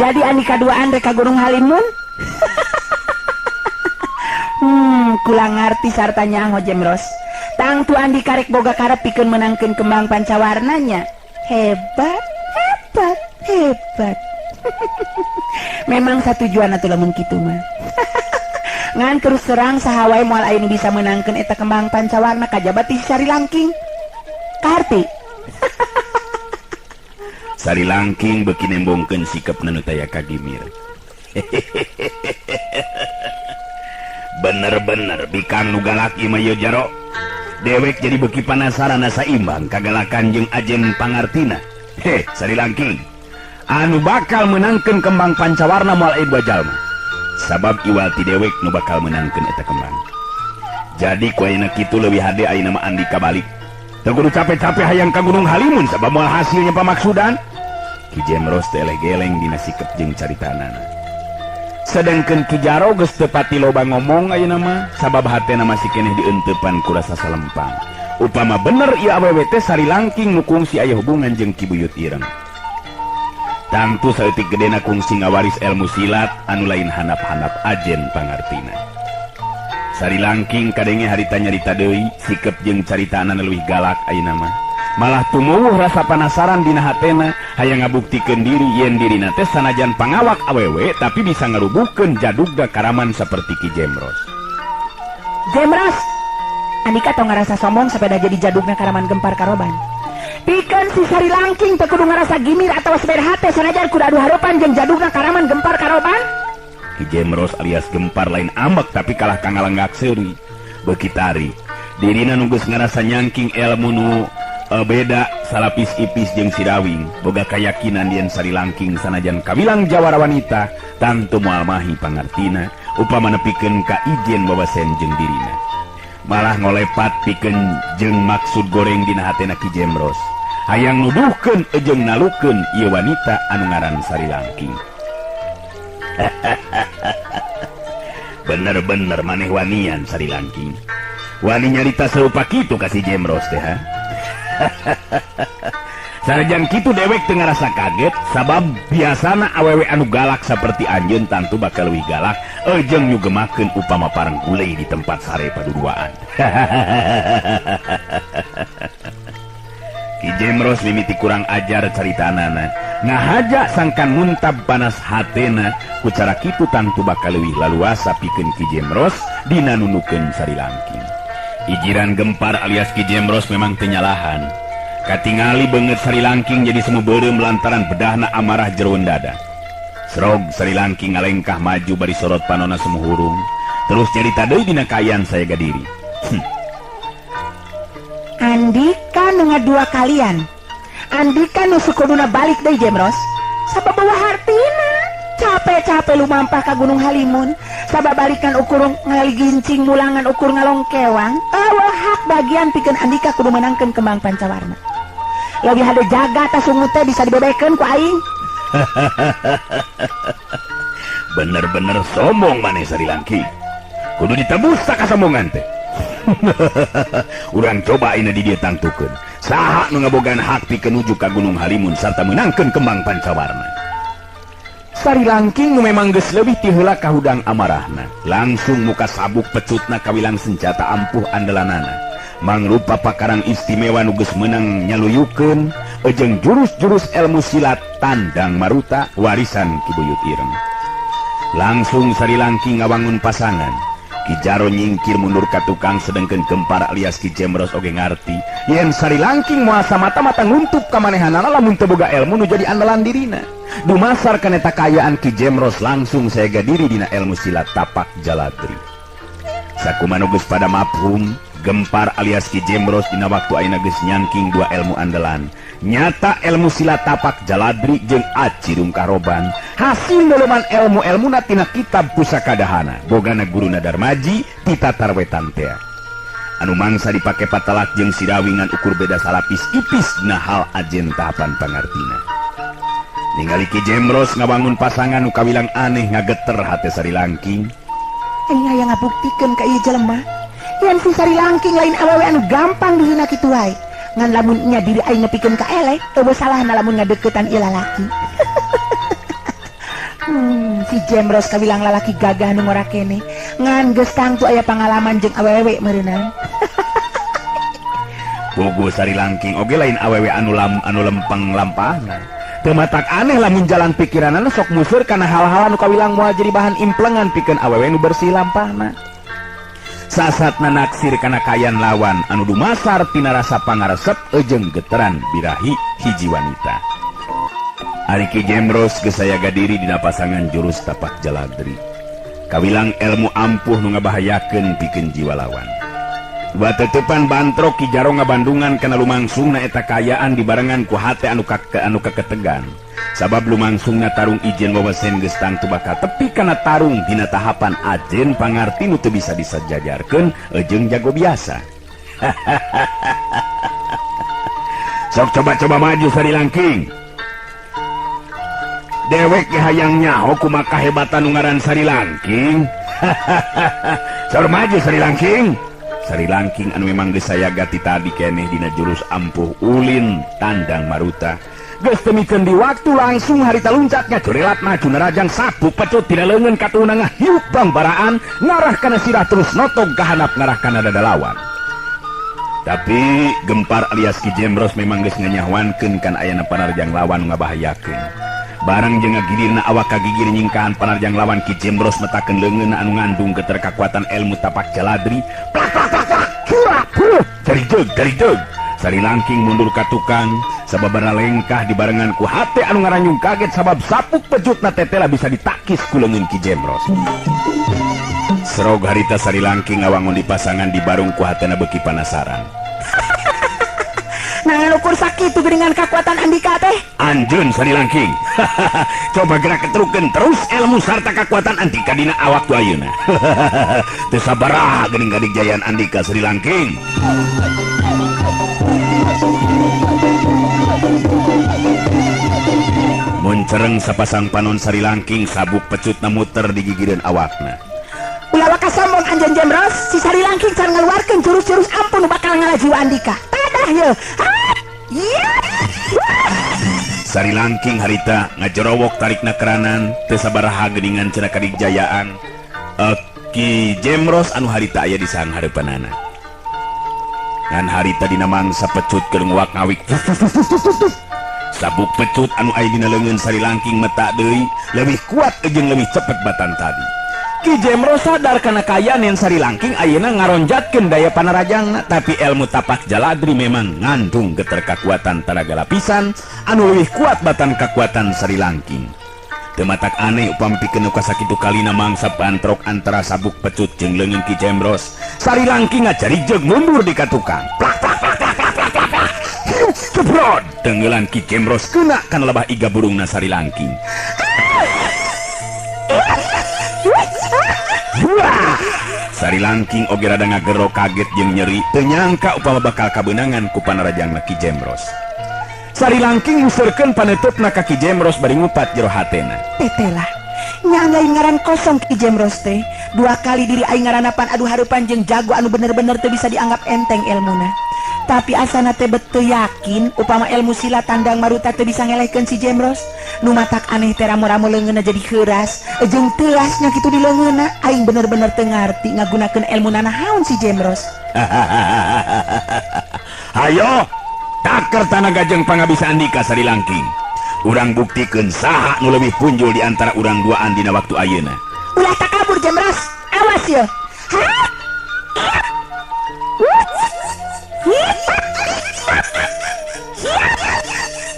Jadi andi kaduaan reka Gunung Halimun. Kula ngarti sartanya Ngo Jemros. Tangtu andi karek boga karep pikeun menangkeun kembang pancawarnanya. Hebat. Memang satujuan atuh lamun kitu mah. Ngan terus serang sahawai moal aya nu bisa menangkeun eta kembang pancawarna kajabat ti Sari Langking. Karti. Sari Langking beuki nembongkeun sikepna nu taya ka Gimir. Bener-bener bikang nu galak ieu mah ieu Jaro. Dewek jadi beuki panasaran asa imbang kagalakan jeung Ajen Pangartina. Sari Langking, anu bakal menangkeun kembang pancawarna moal aya dua jalma. Sabab iwal ti dewek nu bakal menangkeun eta kembang. Jadi ku ayeuna kitu leuwih hade ayeuna mah andi kabalik. Teu kudu capek-capek hayang ka Gunung Halimun sabab moal hasilnya pamaksudan. Ki Jemros teh eleh-geleng dina sikep jeung caritanana. Sedengkeun Ki Jaro geus teu pati loba ngomong ayeuna mah sabab hatena masih keneh dieunteupan ku rasa salempang. Upama bener ieu awewe teh Sari Langking nu kungsi aya hubungan jeung Ki Buyut Ireng. Tangtu saeutik gedena kungsi ngawaris ilmu silat anu lain handap-handap Ajen Pangartina. Sari Langking kadenge harita nyarita deui sikep jeung caritaana leuwih galak ayeuna mah. Malah tumuwuh rasa penasaran dina hatena hayang ngabuktikeun diri yen dirina teh sanajan pangawak awewe tapi bisa ngarubuhkeun jadugna karaman saperti Ki Jemros. Jemros, andika tong ngarasa sombong sepeda jadi jadugna karaman gempar karoban. Pikeun si Sari Langking teu kudu ngarasa gimir atawa sepeda hate sanajan kudu adu harupan jeung jadugna karaman gempar karoban. Ki Jemros alias gempar lain ambek tapi kalah kangalenggak seuri. Beuki tari dirina nu geus ngarasa nyangking ilmu nu beda salapis ipis jeung Sirawing boga kayakinan yen Sari Langking sanajan kawilang jawara wanita tantu moal mahi pangartina upama nepikeun ka ijen babasen jeung dirina. Malah ngolepat pikeun jeung maksud goreng dina hatena Ki Jemros hayang nuduhkeun jeung nalukeun ieu wanita anu ngaran Sari Langking. Bener-bener maneh wanian Sari Langking. Wani nyarita sarupa kitu ka si Jemros teh ha. Sanajan kitu dewek teu ngarasa kaget sabab biasana awewe anu galak saperti anjeun tantu bakal leuwih galak jeung nyugemakeun upama parang gulei di tempat sare paduduaan. Ki Jemros mimiti kurang ajar caritanana ngahaja sangkan muntab panas hatena ku cara kitu tantu bakal leuwih laluasa pikeun Ki Jemros dina nunukeun Sari Langking. Ijiran gempar alias Ki Jemros memang tenyalahan. Katingali banget Sari Langking jadi semubeureum lantaran bedahna amarah jeroen dada. Srog Sari Langking ngalengkah maju bari sorot panona semuhurung. Terus nyarita deui dina kaayaan saya gadiri. Andika nu ngadua kalian. Andika nu sukuduna balik deui Jemros. Sabab bawa hartina. Capek-capek lu mampah ka Gunung Halimun sabab balikan ukur ngali gincing mulangan ukur ngalongkewang hak bagian pikeun Andika kudu menangkeun kembang pancawarna. Lagi hade jaga ta sungut teh bisa dibebekeun ku aing. Bener-bener sombong maneh Sari Langking. Kudu ditebus ta kasombongan teh. Urang coba ayeuna di dieu tangtukeun saha nu ngabogaan hak pikeun nuju ka Gunung Halimun sarta menangkeun kembang pancawarna. Sari Langking nu memang geus leuwih ti heula ka hudang amarahna langsung muka sabuk pecutna kawilang senjata ampuh andalanana mangrupa pakarang istimewa nu geus meunang nyaluyukeun jeung jurus-jurus ilmu silat tandang maruta warisan Ki Buyut Ireng. Langsung Sari Langking ngawangun pasangan. Ki Jaro nyingkir mundur ka tukang sedengkeun gempar alias Ki Jemros oge ngarti yen Sari Langking moal samata-mata nguntup ka manehanana lamun teu boga ilmu nu jadi andalan dirina. Dumasar kana eta kaayaan Ki Jemros langsung saega diri dina ilmu silat tapak jaladri. Sakumaha geus pada mafhum, gempar alias Ki Jemros dina waktu ayeuna geus nyangking dua ilmu andalan. Nyata ilmu silat tapak jaladri jeung acirung karoban hasil leuleman ilmu-ilmuna tina kitab pusaka dahana bogana guruna Darmaji ti Tatarwetan teh. Anu mangsa dipake patalak jeung Sirawingan ukur beda salapis ipis dina hal ajen tahapan pangartina. Ningali Ki Jemros ngabangun pasangan nu kawilang aneh ngageter hate Sari Langking. Aing aya ngabuktikeun ka ieu jelema yen si Sari Langking lain awewe anu gampang dihina kitu wae. Ngan lamun nya diri aing nepikeun ka eleh teu salahna lamun ngadeuketan ieu lalaki. Si Jemros kabilang lalaki gagah nu ngora kene ngan geus tangtu aya pangalaman jeung awewe meureunna. Bogo sari langking oge lain awewe anu lempeng lampahna. Teu matak aneh lamun jalan pikiranna sok museur kana hal-hal anu kawilang moal jadi bahan implengan pikeun awewe nu bersih lampahna. Sasatna naksir kana kayan lawan anu dumasar tina rasa pangaresep jeung geteran birahi hiji wanita. Ari Ki Jemros geus sayaga diri dina pasangan jurus tapak jaladri. Kawilang ilmu ampuh nu ngabahayakeun pikeun jiwa lawan. Batetepan bantrok Ki Jaro ngabandungan kana lumangsungna eta kayaan dibarengan ku hate anu kaketegan. Sabab lumangsungna tarung ijen wawesen geus tangtu bakal tepi kana tarung dina tahapan ajen pangarti nu teu bisa disajajarkeun jeung jago biasa. Sok coba-coba maju sari langking. Dewek ge hayang nyaho kumaha kahebatan nu ngaran sari langking. Sor maju sari langking. Sari langking anu memang geus sayaga ti tadi keneh dina jurus ampuh ulin tandang maruta. Geus temikeun di waktu langsung harita luncatnya corelat maju narajang sabuk pecut tina leungeun katuna ngahiup bambaraan ngarah kana sirah terus notog kahanap ngarah kana dada lawan. Tapi Gempar alias Ki Jemros memang geus nganyahwankeun kan ayana panarjang lawan ngabahayakeun. Barang jeung ngagilirna awak kagigir nyingkaan panarjang lawan Ki Jemros metakeun leungeunna anu ngandung keterkakuatan ilmu tapak jaladri. Dari deug sari langking mundur ka tukang sababaraha lengkah dibarengan ku hate anu ngaranyung kaget sabab sapuk pejutna tetela bisa ditakis ku leungeun Ki Jemros. Serog harita sari langking ngawangun di pasangan di barung ku hatena beuki panasaran. Nah ngukur sakitu geuningan kakuatan Andika teh. Anjeun sari langking. Coba gerak keterukeun terus ilmu sarta kakuatan Andika dina awak tu ayeuna. Teu sabaraha geuning kadigjayan Andika sari langking. Muncereng sapasang panon sari langking sabuk pecutna muter di gigireun awakna. Ulah wakasombong anjeun Jemros, si sari langking can ngaluarkeun jurus-jurus ampuh nu bakal ngalajiwa Andika. Tadah ye. Sari langking harita ngajerowok tarikna keranan teu sabaraha geuningan cenah kadigjayaan Ki Jemros anu harita aya di sanghareupeunana. Ngan harita dina mangsa pecut keur nguak ngawik. Sabuk pecut anu aya dina leungeun sari langking meta deui leuwih kuat jeung leuwih cepet batan tadi. Ki Jemros sadar kana kayanan sari langking ayeuna ngaronjatkeun daya panarajangna, tapi ilmu tapak jaladri memang ngandung keterkakuatan taraga lapisan anu leuwih kuat batan kakuatan sari langking. Teu matak aneh upami pikeun nu kasakitu kalina mangsa bantrok antara sabuk pecut jeung leungeun Ki Jemros. Sari langking ngajarijeg mundur di katukang. Cebrod tenggelan Ki Jemros kena kana lebah iga burungna sari langking. Sari langking oge rada ngagero kaget jeung nyeri teu nyangka upama bakal kabeunangan ku panarajangna Ki Jemros. Sari langking nguseurkeun paneutupna ka Ki Jemros bari ngupat jero hatena. Tetela nya lain ngaran kosong Ki Jemros teh. Dua kali diri aing ngaranapan adu hareupan jeung jago anu bener-bener teu bisa dianggap enteng ilmuna. Tapi asana teh beteu yakin upama ilmu silat tandang maruta teu bisa ngelehkeun si Jemros. Nu matak aneh teh ramo-ramo leungeunna jadi heuras jeung teuas nya kitu di leungeunna aing bener-bener teu ngarti ngagunakeun ilmuna nahaun si Jemros. Hayo taker tanaga jeung pangabisa Andika sari langking. Urang buktikeun saha nu leuwih punjul di antara urang duaan dina waktu ayeuna. Ulah tak kabur Jemros, awas ye.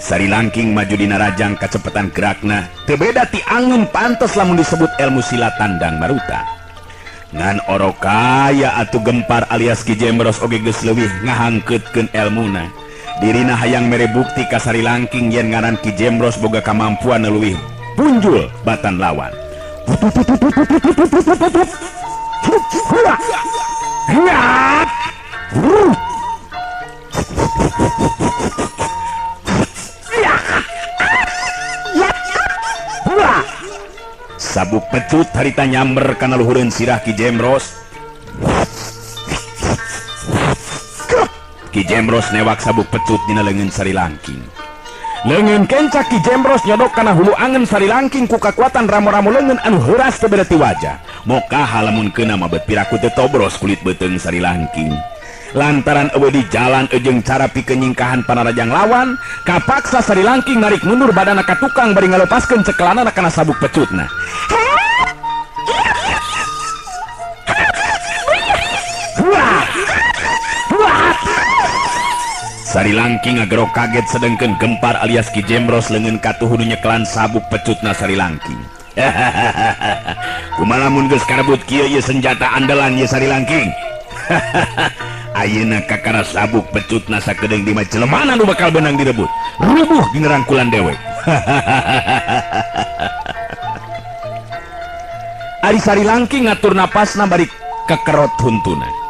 Sari langking maju dina rajang kacepetan gerakna teu beda ti angin pantes lamun disebut ilmu silat tandang maruta. Ngan orokaya atuh Gempar alias Ki Jemros oge geus leuwih ngahangkeutkeun ilmuna. Dirina hayang mere bukti ka sari langking yen ngaran Ki Jemros boga kamampuan leuwih punjul batan lawan. Sabuk pecut harita nyamber kana luhureun sirah Ki Jemros. Ki Jemros newak sabuk pecut dina leungeun sari langking. Leungeun kencak Ki Jembros nyodok kana hulu angen sari langking ku kakuatan ramo-ramo leungeun anu heuras teu beda ti wajah. Moka halamun keuna mah piraku teu tobros kulit beuteung sari langking. Lantaran eueuh di jalan jeung cara pikeun nyingkahan panarajang lawan, kapaksa sari langking narik mundur badanna ka tukang bari ngalepaskeun cekelanana kana sabuk pecutna. Sari langking ngagerok kaget sedengkeun Gempar alias Ki Jembros leungeun katuhu nu nyekelan sabuk pecutna sari langking. Kumaha mun geus karebut kieu ieu senjata andalan ieu sari langking. Ayeuna kakara sabuk pecutna sakedeung di mah celemana nu bakal beunang direbut. Rubuh dina rangkulan dewek. Ari sari langking ngatur napasna bari kekerot huntuna.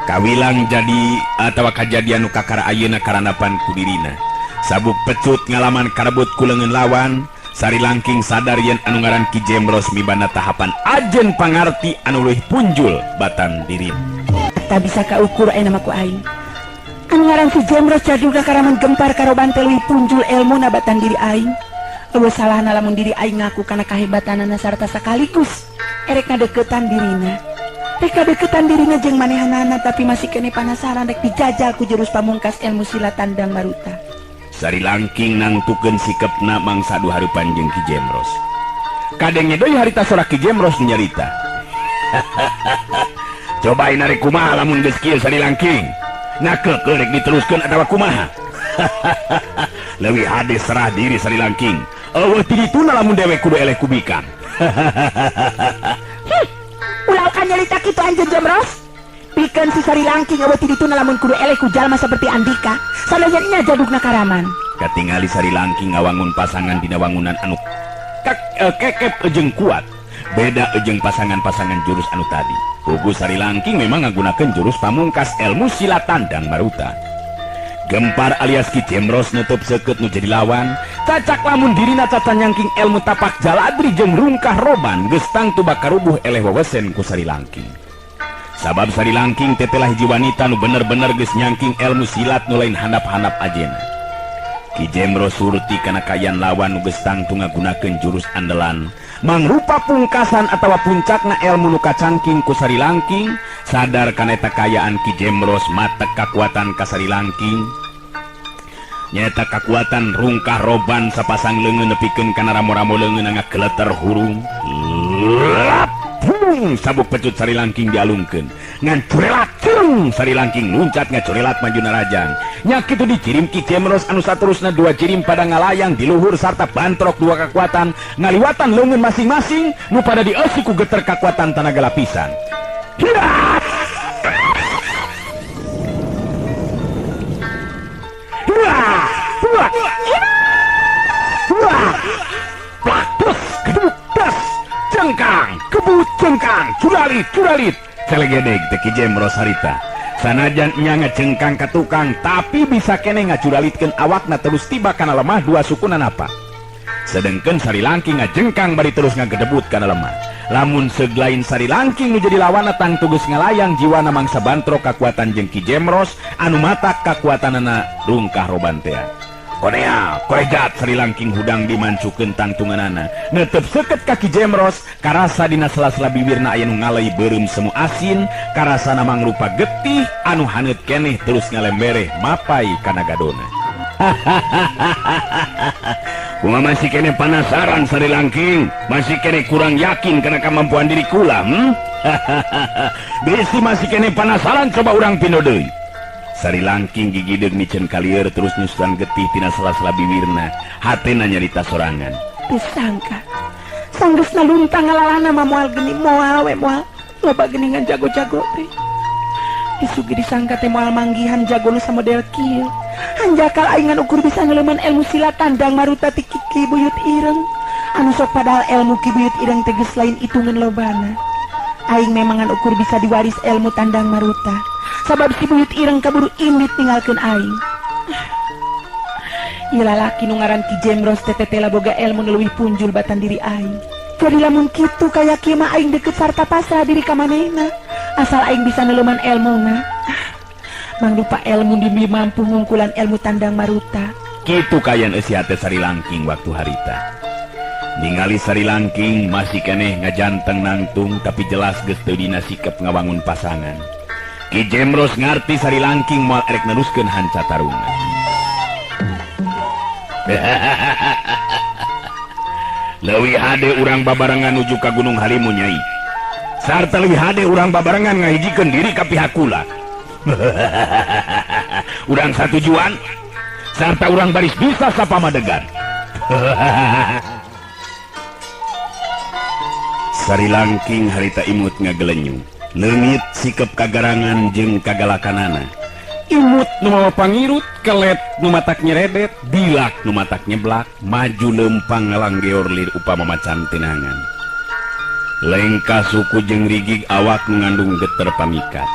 Kawilang jadi atawa kajadian nu kakara ayeuna karanapan ku dirina. Sabuk pecut ngalaman karebut ku leungeun lawan. Sari langking sadar yen anu ngaran Ki Jembros mibana tahapan ajen pangarti anu leuwih punjul batan dirina. Tak bisa kaukur nama ku aing. Anu ngaran Ki Jembros jaduga karaman Gempar karoban teh leuwih punjul elmuna batan diri aing. Eueuh salahna lamun diri aing ngaku kana kahebatanana sarta sakaligus erek ngadeukeutan dirina. Rek deketan dirinya jeung manehanana tapi masih kene penasaran rek dijajal ku jurus pamungkas ilmu silat tandang maruta. Sari langking nangtukeun sikepna mangsa duhareupan jeung Ki Jembros. Kadengnya deui harita sorak Ki Jembros nyarita. Cobain ari kumaha lamun geus kieu sari langking. Nakeukeul rek diteruskeun atawa kumaha? Leuwih hade serah diri sari langking. Eueuh ti dituna lamun dewek kudu eleh kubikan. Ulah kan nyarita kitu anjeun Jembros. Pikeun si sari langking eueuh ti dituna lamun kudu eleh ku jalma saperti Andika. Sanajan nya jadugna karaman. Katingali sari langking ngawangun pasangan dina wangunan anu kekep jeung kuat. Beda jeung pasangan-pasangan jurus anu tadi. Pugu sari langking memang ngagunakeun jurus pamungkas ilmu silat tandang maruta. Gempar alias Ki Jembros nutup seukeut nu jadi lawan. Cacak lamun dirina cacan nyangking ilmu tapak jaladri jeung rungkah roban geus tangtu bakal rubuh eleh wewesen ku sari langking. Sabab sari langking tetelah hiji wanita nu bener-bener geus nyangking ilmu silat nu lain handap-handap ajena. Ki Jembros surti kana kayan lawan nu geus tangtu ngagunakeun jurus andalan mangrupa pungkasan atawa puncakna ilmu nu kacangking ku sari langking. Sadar kana eta kayaan Ki Jembros matek kakuatan ka sari langking. Nyata kakuatan rungkah roban sapasang leungeun nepikeun kana ramo-ramo leungeun ngakeleter hurung. Lapung sabuk pecut sari langking dialungkeun. Ngan curelat cung sari langking luncat ngacurelat maju narajang. Nya kitu dicirim Ki Jembros anu saterusna dua cirim pada ngalayang di luhur sarta bantrok dua kakuatan ngaliwatan leungeun masing-masing nu pada dieusi ku geter kakuatan tanaga lapisan. Cengkang, kebut cengkang, curalit, celegedeg teh Ki Jembros harita. Sanajan nya ngacengkang ka tukang, tapi bisa kene ngacuralitkeun awakna terus tiba kana lemah dua sukunan apa. Sedengkeun sari langking ngajengkang bari terus ngagedebut kana lemah. Lamun seglain sari langking nu jadi lawana tang tugas ngalayang jiwana mangsa bantrok kakuatan jeung Ki Jembros anu matak kakuatanana rungkah roban teh. Konea, korejat sari langking hudang dimancukeun tangtunganana. Netep seukeut ka Ki Jembros, karasa dina sela-sela bibirna aya nu ngalei beureum semu asin, karasana mangrupa getih anu haneut keneh terus ngalembereh mapai kana gadona. Kumaha masih kene penasaran sari langking? Masih kene kurang yakin kana kemampuan diri kula, Bisi masih kene penasaran, coba urang pino deui. Sari langking gigideug micen kalieur terus nyusuan getih tina sela-sela bibirna. Hatena nyarita sorangan. Disangka sanggeusna luntang ngalalana mah moal geni moal loba geningan jago-jago teh. Disugi disangka teh moal manggihan jago nu samodel kieu. Hanjakal aing ukur bisa ngeleuman ilmu silat tandang maruta ti Ki Buyut Ireng. Anu sok padahal ilmu Ki Buyut Ireng teh geus lain itungan lobana. Aing memangan ukur bisa diwaris ilmu tandang maruta. Sabab Ki Buyut Ireng kaburu indit tinggalkeun aing. Ieu lalaki nu ngaran Ki Jembros teh tetela boga ilmu nu leuwih punjul batan diri aing. Jadi lamun kitu kaya kieu mah aing deukeut sarta pasrah diri ka manehna. Asal aing bisa neleuman ilmuna. Mangrupa ilmu demi mampu ngungkulan ilmu tandang maruta. Kitu kayan esi hate Sari Langking waktu harita. Ningali Sari Langking masih keneh ngajanteng nangtung tapi jelas geus teu dina sikep ngawangun pasangan. Ki Jemros ngarti Sari Langking moal erek neruskeun hanca taruna. Leuwih hade urang babarengan nuju ka Gunung Halimun Nyai. Sarta leuwih hade urang babarengan ngahijikeun diri ka pihak kula. Urang satujuan sarta urang baris bisa sapamadegan. Sari Langking harita imut ngagelenyu, leungit sikep kagarangan jeung kagalakanana. Imut nu mawa pangirut, kelet nu matak nyeredet, dilak nu matak nyeblak, maju lempang ngalanggeor lir upama macan tenangan. Lengka suku jeung rigig awak nu ngandung geter pamikat.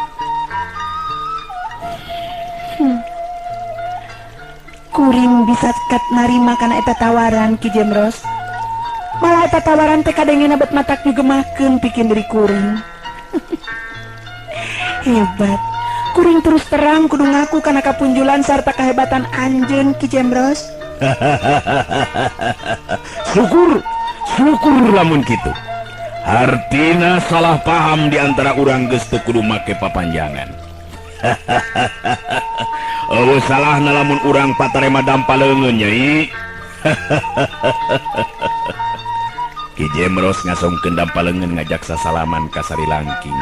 Kuring bisa kat narima kana eta tawaran Ki Jemros. Malah eta tawaran teh kadengena bet matak nyugemakeun pikeun diri kuring. Hebat. Kuring terus terang kudu ngaku kana kapunjulan sarta kahebatan anjeun Ki Jemros. Syukur lamun kitu. Hartina salah paham di antara urang geus teu kudu make papanjangan. Eueuh salahna lamun urang patarema dampaleungeun Nyai. Ki Jemros ngasongkeun dampaleungeun ngajak sasalaman ka Sari Langking.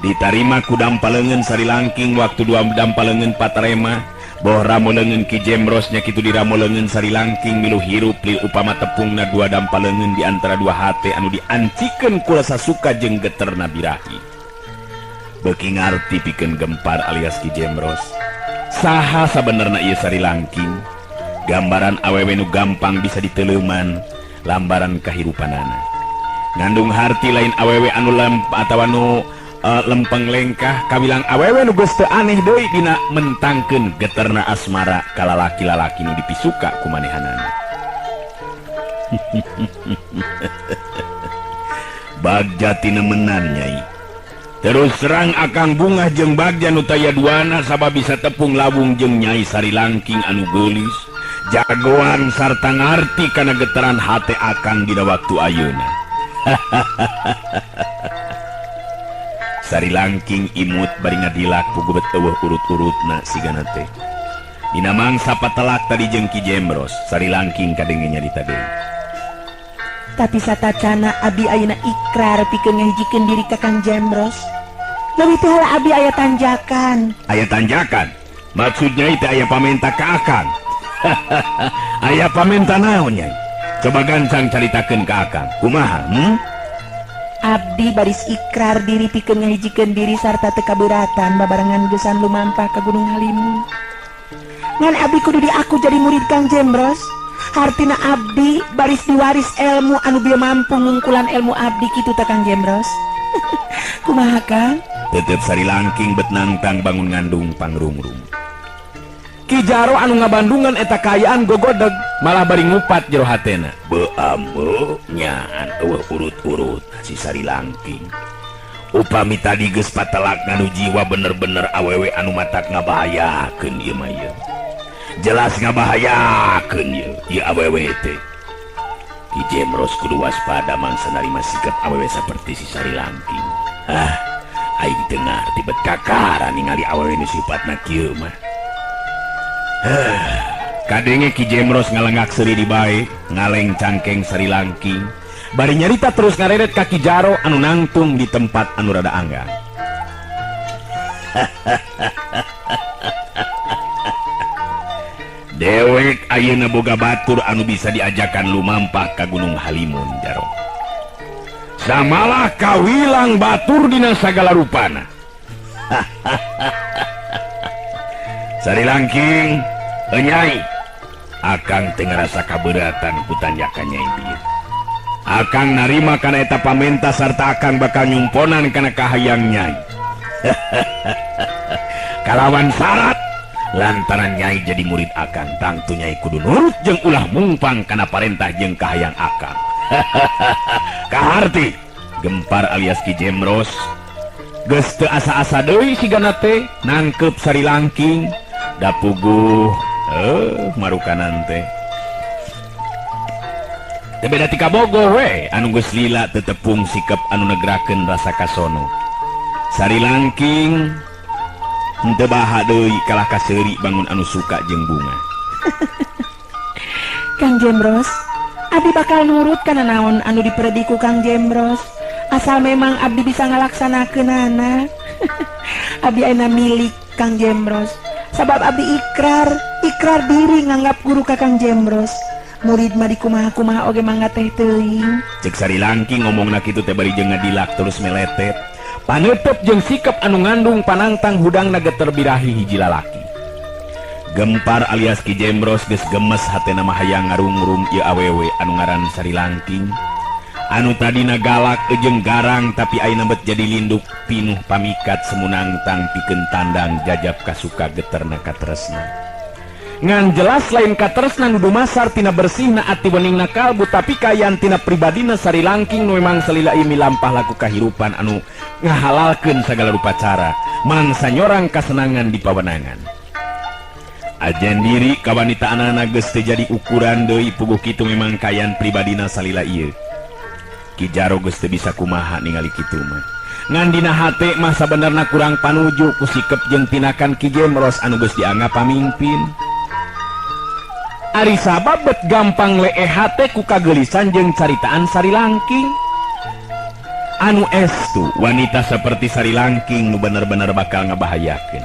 Ditarima ku dampaleungeun Sari Langking waktu dua dampaleungeun patarema. Boh ramoleungeun Ki Jemros nya kitu diramoleungeun Sari Langking milu hirup li upama tepungna dua dampaleungeun di antara dua hate anu diancikeun ku rasa suka jeung geterna birahi. Beuki ngarti pikeun gempar alias Ki Jemros. Saha sabenerna ieu Sari Langking? Gambaran awewe nu gampang bisa diteleuman lambaran kahirupanana. Ngandung harti lain awewe anu atawa nu lempeng lengkah kawilang awewe nu geus teu aneh deui dina mentangkeun geterna asmara ka lalaki-lalaki nu dipisuka ku manehanana. Bagja tinemenan Nyai. Terus serang akang bungah jeung bagja nu taya duana sabab bisa tepung lawung jeung Nyai Sari Langking anu geulis, jagoan sarta ngarti kana geteran hate akang dina waktu ayeuna. Sari Langking imut bari ngadilak pugubet eueuh urut-urutna sigana teh. Dina mangsa patelak tadi jeung Ki Jemros, Sari Langking kadenge nyarita deui. Tapi satacana abi ayeuna ikrar pikeun ngahijikeun diri ka Kang Jemros. Leuwih teh heula abi aya tanjakan. Aya tanjakan? Maksudnya itu aya pamenta ka akang. Aya pamenta naon Nyai? Coba gancang caritakeun ka akang. Kumaha? Abdi baris ikrar diri pikeun ngahijikeun diri sarta teu kabeuratan babarengan geusan lumampah ka Gunung Halimun. Ngan abdi kudu diaku jadi murid Kang Jemros. Hartina abdi baris diwaris ilmu anu bieu mampu ngungkulan ilmu abdi kitu teh Kang Jemros. Kumaha Kang? Tetep Sari Langking bet nangtang bangun ngandung pangrungrum. Ki Jaro anu ngabandungan eta kaayaan gogodeg malah bari ngupat jero hatena. Beambo nyaan eueuh urut-urut si Sari Langking. Upami tadi geus patelak nganu jiwa bener-bener awewe anu matak ngabahayakeun ieu mah ieu. Jelas ngabahayakeun ieu awewe teh. Ki Jemros kudu waspada mangsa narima sikap awewe saperti si Sari Langking. Aing teu ngarti bet kakara ningali awewe nu sipatna kieu mah. Kadenge Ki Jemros ngalengak seuri di bae, ngaleng cangkeng Sari Langking. Bari nyarita terus ngareret ka Ki Jaro anu nangtung di tempat anu rada anggang. Dewek ayeuna boga batur anu bisa diajakan lumampah ka Gunung Halimun Jaro. Samalah kawilang batur dina sagala rupana. Sari Langking, Nyai, akang teu ngarasa kabeuratan ku tanjakan Nyai bieu. Akang narima kana eta pamenta sarta akang bakal nyumponan kana kahayang Nyai. Kalawan syarat lantaran Nyai jadi murid akang, tangtu Nyai kudu nurut jeung ulah mungpang kana parentah jeung kahayang akang. Kaharti gempar alias Ki Jemros geus teu asa-asa deui sigana teh nangkep Sari Langking da puguh marukanan teh teu beda ti kabogoh we anu geus lila teu tepung sikap anu negrakeun rasa kasono. Sari langking henteu baha deui kalah ka seuri bangun anu suka jeung bunga. Kang Jembros, abdi bakal nurut kana naon anu diperediku Kang Jembros, asal memang abdi bisa ngalaksanakeunana. Abdi ayeuna milik Kang Jembros, sabab abdi ikrar diri nganggap guru ka Kang Jembros. Murid mah dikumaha-kumaha oge mangga teh teuing. Cek Sari Langking ngomongna kitu teh bari jeung ngadilak terus meletet. Paneuteup jeung sikap anu ngandung panangtang hudangna geter birahi hiji lalaki. Gempar alias Ki Jembros geus gemes hatena mah hayang ngarungrum ieu awewe anu ngaran Sari Langking. Anu tadina galak jeung garang tapi ayeuna bet jadi linduk pinuh pamikat semunang tang pikeun tandang jajab kasuka geterna katresna. Ngan jelas lain katresna nu dumasar tina bersihna ati weningna kalbu tapi kayan tina pribadina Sari Langking nu memang salila imi lampah laku kahirupan anu ngahalalkeun sagala rupa cara mangsa nyorang kasenangan di pawenangan. Ajen diri kawanitaanana geus teu jadi ukuran deui puguh kitu memang kayan pribadina salila ieu. Ki Jaro geus teu bisa kumaha ningali kitu mah. Ngan dina hate mah sabenerna kurang panuju ku sikep jeung tinakan Ki Jembros anu geus dianggap pamimpin. Ari sabab bet gampang leeh hate ku kagelisan jeung caritaan Sari Langking. Anu estu wanita seperti Sari Langking nu bener-bener bakal ngabahayakeun.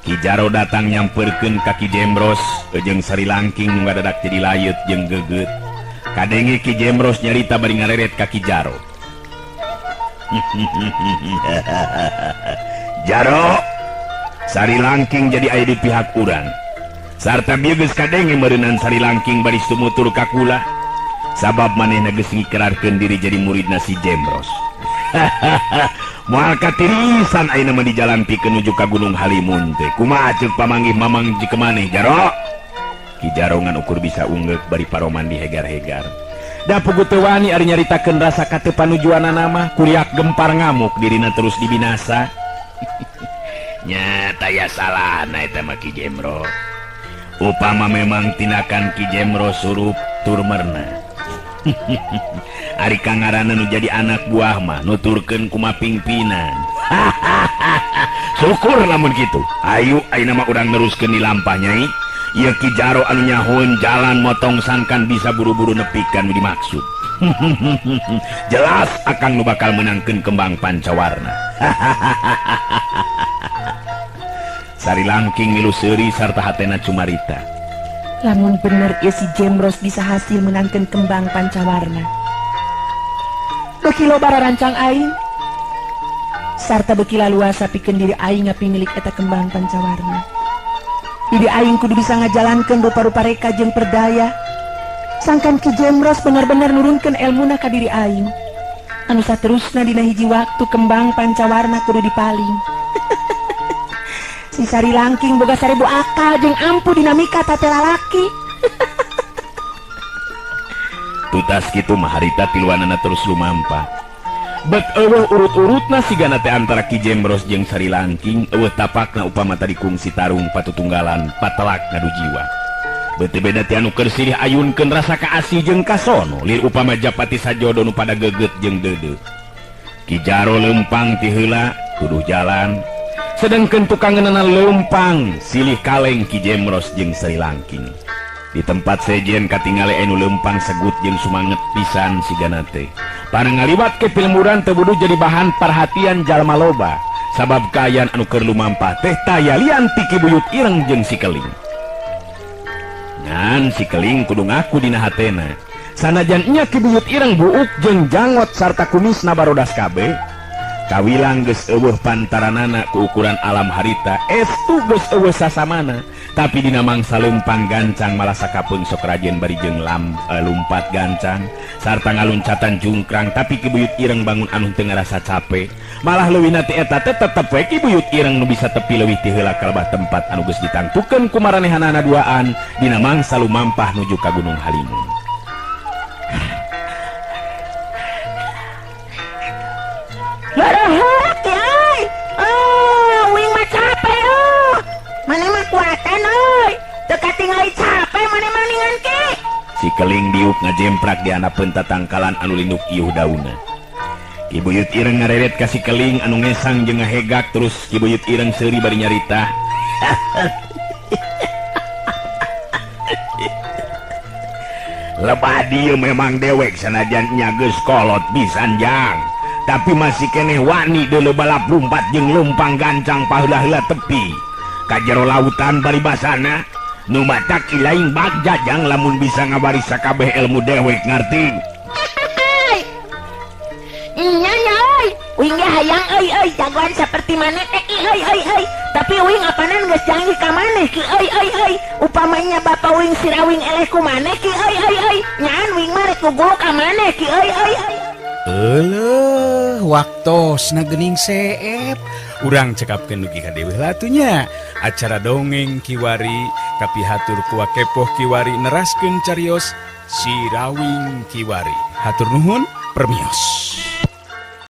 Ki Jaro datang nyamperkeun ka Ki Jembros jeung Sari Langking nu ngadadak jadi layut jeung geget. Kadenge Ki Jembros nyarita bari ngareret ka Ki Jaro. Jaro, Sari Langking jadi aya di pihak urang. Sarta bieu geus kadenge meureunan Sari Langking bari tumutur ka kula. Sabab manehna geus ngikrarkeun diri jadi muridna si Jembros. Moal katirisan ayeuna mah di jalan pikeun nuju ka Gunung Halimun teh. Kumaha ceuk pamanggih mamang jika maneh Jaro? Ki Jaro ngan ukur bisa ungeuk bari paroman dihegar-hegar. Da puguh teu wani ari nyaritakeun rasa kateu panujuanana mah kuriak gempar ngamuk dirina terus dibinasa. Nya taya salahna eta mah Ki Jembros. Upama memang tindakan Ki Jembros surup turmerna. Ari kangarana nu jadi anak buah mah nuturkeun kumaha pingpinan. Syukur lamun kitu. Ayo ayeuna mah urang neruskeun di lampah Nyai. Ieu Ki Jaro anu nyahoeun jalan motong sangkan bisa buru-buru nepikan nu dimaksud. Jelas akang nu bakal menangkeun kembang pancawarna. Sari Langking milu seuri sarta hatena cumarita. Lamun bener ieu si Jembros bisa hasil menangkeun kembang pancawarna. Beuki loba rancang aing sarta beuki laluasa pikeun diri aing ngapimilik eta kembang pancawarna. Diri aing kudu bisa ngajalankeun rupa-rupa reka jeung perdaya. Sangkan Ki Jembros bener-bener nurunkeun elmuna ka diri aing. Anu saterusna dina hiji waktu kembang pancawarna kudu dipaling. Si Sari Langking boga 1000 akal jeung ampuh dinamika tate lalaki. Tutas kitu mah harita tiluanana terus lumampah. Bet eueuh urut-urutna sigana teh antara Ki Jembros jeung Sari Langking eueuh tapakna upama tadi kungsi tarung patutunggalan patelak ngadu jiwa. Beuteung beda ti anu keur silih ayunkeun rasa kaasih jeung kasono lir upama japati sajodo nu pada geget jeung deudeu. Ki Jaro leumpang ti heula kudu jalan. Sedangkan tukangeunana leumpang silih kaleng Ki Jembros jeung Sari Langking. Di tempat sejen katingale anu leumpang segut jeung sumanget pisan sigana teh. Panangaliwat ke pilmuran teu buduh jadi bahan perhatian jalma loba. Sabab kaayaan anu keur lumampah teh tayalian ti Ki Buyut Ireng jeung si Keling. Ngan si Keling kudu ngaku dina hatena. Sanajan nya Ki Buyut Ireng buuk jeung jangot sarta kumisna barodas kabeh. Kawilang geus eueuh pantaranana ku ukuran alam harita estu geus eueuh sasamana tapi dina mangsa leumpang gancang malah sakapeung sok rajen bari jeung lumpat gancang sarta ngaluncatan jungkrang tapi Ki Buyut Ireng bangun anu teu ngarasa capek malah leuwihna ti eta teh tetep we Ki Buyut Ireng nu bisa tepi leuwih ti heula ka lebah tempat anu geus ditangtukeun ku maranehanana duaan dina mangsa lumampah nuju ka Gunung Halimun. Leureut ai. Uing mah capek Mana mah kuatan euy. Teu tinggal capek mana-maningan ke. Si Keling diuk ngajemprak di anak pentatangkalan anu linduk iuh dauna. Ki Buyut Ireng ngareret ka si Keling anu ngesang jeung ngahegak terus Ki Buyut Ireng seuri bari nyarita. Lebah dieu memang dewek sanajan nya geus kolot pisan jang, tapi masih keneh wani deuleu balap lumpat jeung leumpang gancang paheula-heula tepi ka jero lautan paribasana. Nu matak ilaing bagja jang lamun bisa ngabaris sakabeh ilmu dewek ngarti. Iya euy, uing ge hayang euy jagoan saperti maneh euy. Tapi uing apanan geus janji ka maneh ki euy. Upamanya bapak uing sirawing eleh ku maneh ki euy. Nyaan uing mah rek gugul ka maneh ki euy. Eleuh, waktosna geuning seep. Urang cekapkeun dugi ka dewe latunya. Acara dongeng kiwari kapihatur ku Wakepoh Kiwari neraskeun carios Sirawing Kiwari. Hatur nuhun, permios.